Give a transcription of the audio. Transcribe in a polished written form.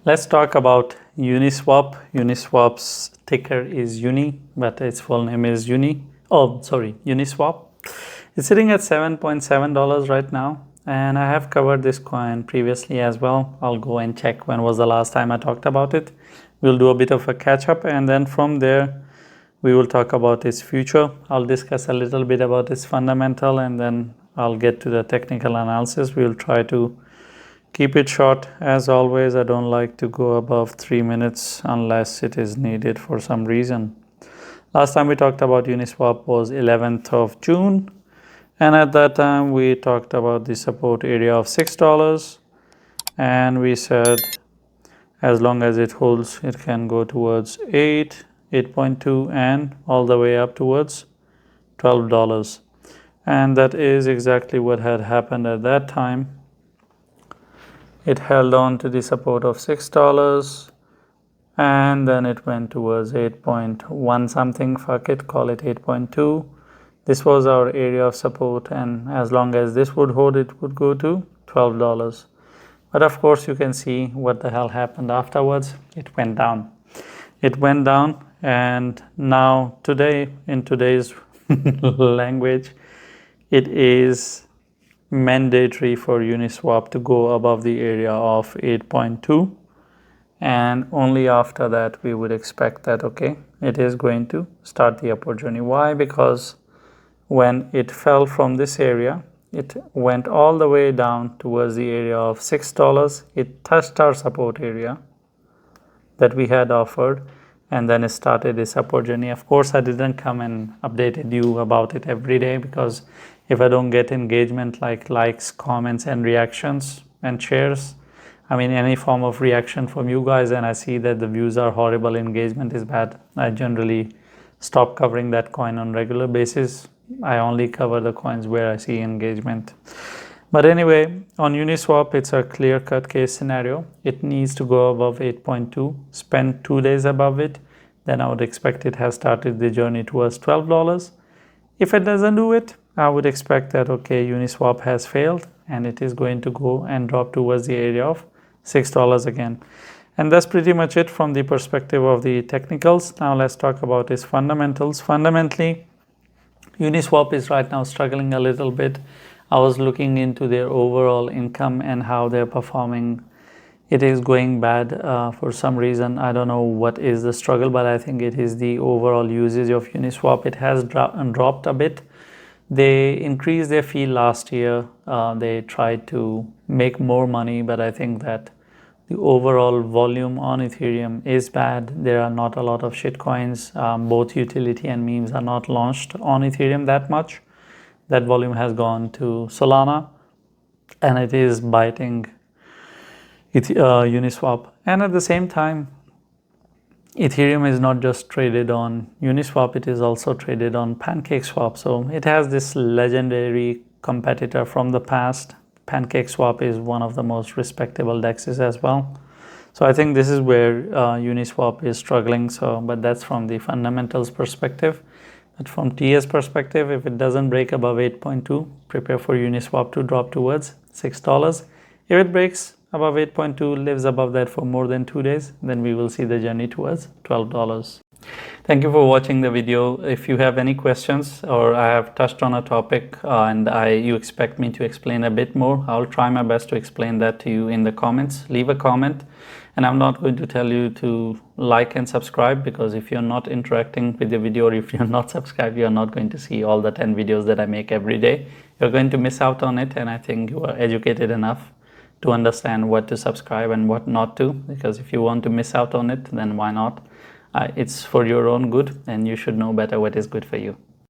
Let's talk about Uniswap. Uniswap's ticker is Uni, but its full name is Uniswap. It's sitting at $7.7 right now, and I have covered this coin previously as well. I'll go and check when was the last time I talked about it. We'll do a bit of a catch up, and then from there we will talk about its future. I'll discuss a little bit about its fundamental, and then I'll get to the technical analysis. We'll try to keep it short. As always, I don't like to go above 3 minutes unless it is needed for some reason. Last time we talked about Uniswap was 11th of June, and at that time we talked about the support area of $6, and we said as long as it holds, it can go towards 8.2 and all the way up towards $12. And that is exactly what had happened at that time. It held on to the support of $6, and then it went towards 8.1 something, fuck it, call it 8.2. This was our area of support, and as long as this would hold, it would go to $12. But of course you can see what the hell happened afterwards. It went down. It went down, and now today, in today's language, it is mandatory for Uniswap to go above the area of 8.2, and only after that we would expect that okay, it is going to start the upward journey. Why? Because when it fell from this area, it went all the way down towards the area of $6. It touched our support area that we had offered, and then it started its upward journey. Of course, I didn't come and updated you about it every day, because if I don't get engagement like likes, comments, and reactions and shares, I mean any form of reaction from you guys, and I see that the views are horrible, engagement is bad, I generally stop covering that coin on regular basis. I only cover the coins where I see engagement. But anyway, on Uniswap, it's a clear-cut case scenario. It needs to go above 8.2, spend 2 days above it, then I would expect it has started the journey towards $12. If it doesn't do it, I would expect that okay, Uniswap has failed, and it is going to go and drop towards the area of $6 again. And that's pretty much it from the perspective of the technicals. Now let's talk about its fundamentals. Fundamentally, Uniswap is right now struggling a little bit. I was looking into their overall income and how they're performing. It is going bad for some reason. I don't know what is the struggle, but I think it is the overall usage of Uniswap. It has dropped a bit. They increased their fee last year. They tried to make more money, but I think that the overall volume on Ethereum is bad. There are not a lot of shitcoins. Both utility and memes are not launched on Ethereum that much. That volume has gone to Solana, and it is biting Uniswap. And at the same time, Ethereum is not just traded on Uniswap, it is also traded on PancakeSwap. So it has this legendary competitor from the past. PancakeSwap is one of the most respectable dexes as well. So I think this is where Uniswap is struggling. But that's from the fundamentals perspective. But from TS perspective, if it doesn't break above 8.2, prepare for Uniswap to drop towards $6. If it breaks above 8.2, lives above that for more than 2 days, then we will see the journey towards $12. Thank you for watching the video. If you have any questions, or I have touched on a topic and you expect me to explain a bit more, I'll try my best to explain that to you in the comments. Leave a comment, and I'm not going to tell you to like and subscribe, because if you're not interacting with the video, or if you're not subscribed, you're not going to see all the 10 videos that I make every day. You're going to miss out on it, and I think you are educated enough to understand what to subscribe and what not to, because if you want to miss out on it, then why not? It's for your own good, and you should know better what is good for you.